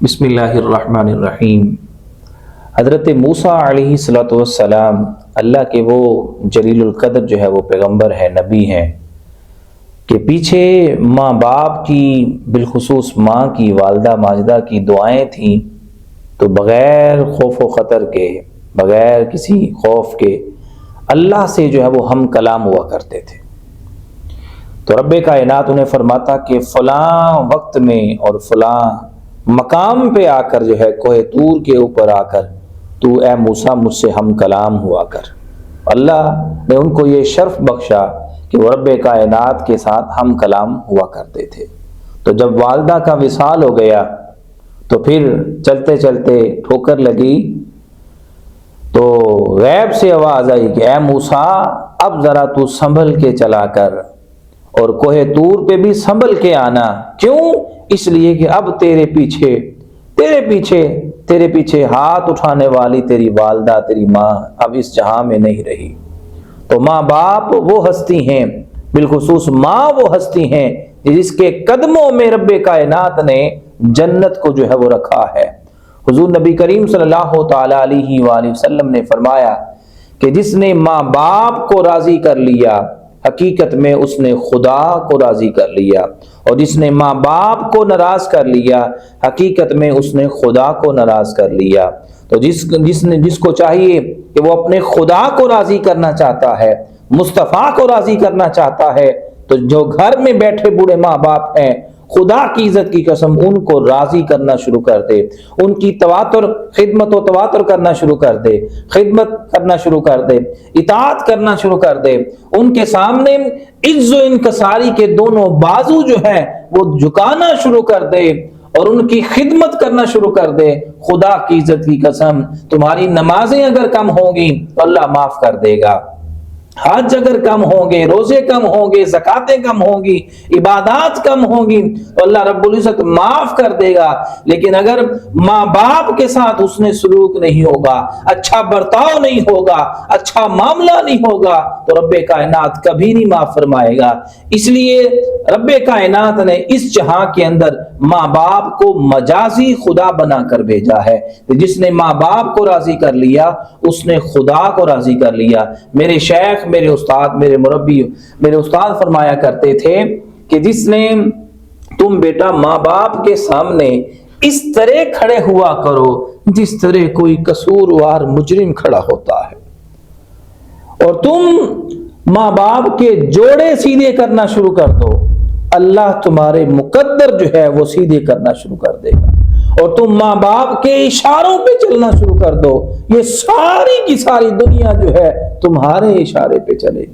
بسم اللہ الرحمن الرحیم۔ حضرت موسیٰ علیہ السلام اللہ کے وہ جلیل القدر جو ہے وہ پیغمبر ہے، نبی ہیں کہ پیچھے ماں باپ کی، بالخصوص ماں کی، والدہ ماجدہ کی دعائیں تھیں تو بغیر خوف و خطر کے، بغیر کسی خوف کے اللہ سے جو ہے وہ ہم کلام ہوا کرتے تھے۔ تو رب کائنات انہیں فرماتا کہ فلاں وقت میں اور فلاں مقام پہ آ کر جو ہے کوہ طور کے اوپر آ کر تو اے موسیٰ مجھ سے ہم کلام ہوا کر۔ اللہ نے ان کو یہ شرف بخشا کہ وہ رب کائنات کے ساتھ ہم کلام ہوا کرتے تھے۔ تو جب والدہ کا وصال ہو گیا تو پھر چلتے چلتے ٹھوکر لگی تو غیب سے آواز آئی کہ اے موسیٰ اب ذرا تو سنبھل کے چلا کر اور کوہ طور پہ بھی سنبھل کے آنا۔ کیوں؟ اس لیے کہ اب تیرے پیچھے ہاتھ اٹھانے والی تیری والدہ، تیری ماں اب اس جہاں میں نہیں رہی۔ تو ماں باپ وہ ہستی ہیں، بالخصوص ماں وہ ہستی ہیں جس کے قدموں میں رب کائنات نے جنت کو جو ہے وہ رکھا ہے۔ حضور نبی کریم صلی اللہ تعالی علیہ وآلہ وسلم نے فرمایا کہ جس نے ماں باپ کو راضی کر لیا حقیقت میں اس نے خدا کو راضی کر لیا، اور جس نے ماں باپ کو ناراض کر لیا حقیقت میں اس نے خدا کو ناراض کر لیا۔ تو جس کو چاہیے کہ وہ اپنے خدا کو راضی کرنا چاہتا ہے، مصطفیٰ کو راضی کرنا چاہتا ہے، تو جو گھر میں بیٹھے بوڑھے ماں باپ ہیں خدا کی عزت کی قسم ان کو راضی کرنا شروع کر دے، ان کی خدمت و تواتر کرنا شروع کر دے، خدمت کرنا شروع کر دے، اطاعت کرنا شروع کر دے، ان کے سامنے عز و انکساری کے دونوں بازو جو ہیں وہ جھکانا شروع کر دے اور ان کی خدمت کرنا شروع کر دے۔ خدا کی عزت کی قسم تمہاری نمازیں اگر کم ہوں گی تو اللہ معاف کر دے گا، حج اگر کم ہوں گے، روزے کم ہوں گے، زکاتیں کم ہوں گی، عبادات کم ہوں گی تو اللہ رب العزت معاف کر دے گا۔ لیکن اگر ماں باپ کے ساتھ اس نے سلوک نہیں ہوگا، اچھا برتاؤ نہیں ہوگا، اچھا معاملہ نہیں ہوگا تو رب کائنات کبھی نہیں معاف فرمائے گا۔ اس لیے رب کائنات نے اس جہاں کے اندر ماں باپ کو مجازی خدا بنا کر بھیجا ہے۔ جس نے ماں باپ کو راضی کر لیا اس نے خدا کو راضی کر لیا۔ میرے شیخ، میرے استاد، میرے مربی، میرے استاد فرمایا کرتے تھے کہ جس نے تم بیٹا ماں باپ کے سامنے اس طرح کھڑے ہوا کرو جس طرح کوئی قصوروار مجرم کھڑا ہوتا ہے، اور تم ماں باپ کے جوڑے سیدھے کرنا شروع کر دو، اللہ تمہارے مقدر جو ہے وہ سیدھے کرنا شروع کر دے گا، اور تم ماں باپ کے اشاروں پہ چلنا شروع کر دو، یہ ساری کی ساری دنیا جو ہے تمہارے اشارے پہ چلے گی۔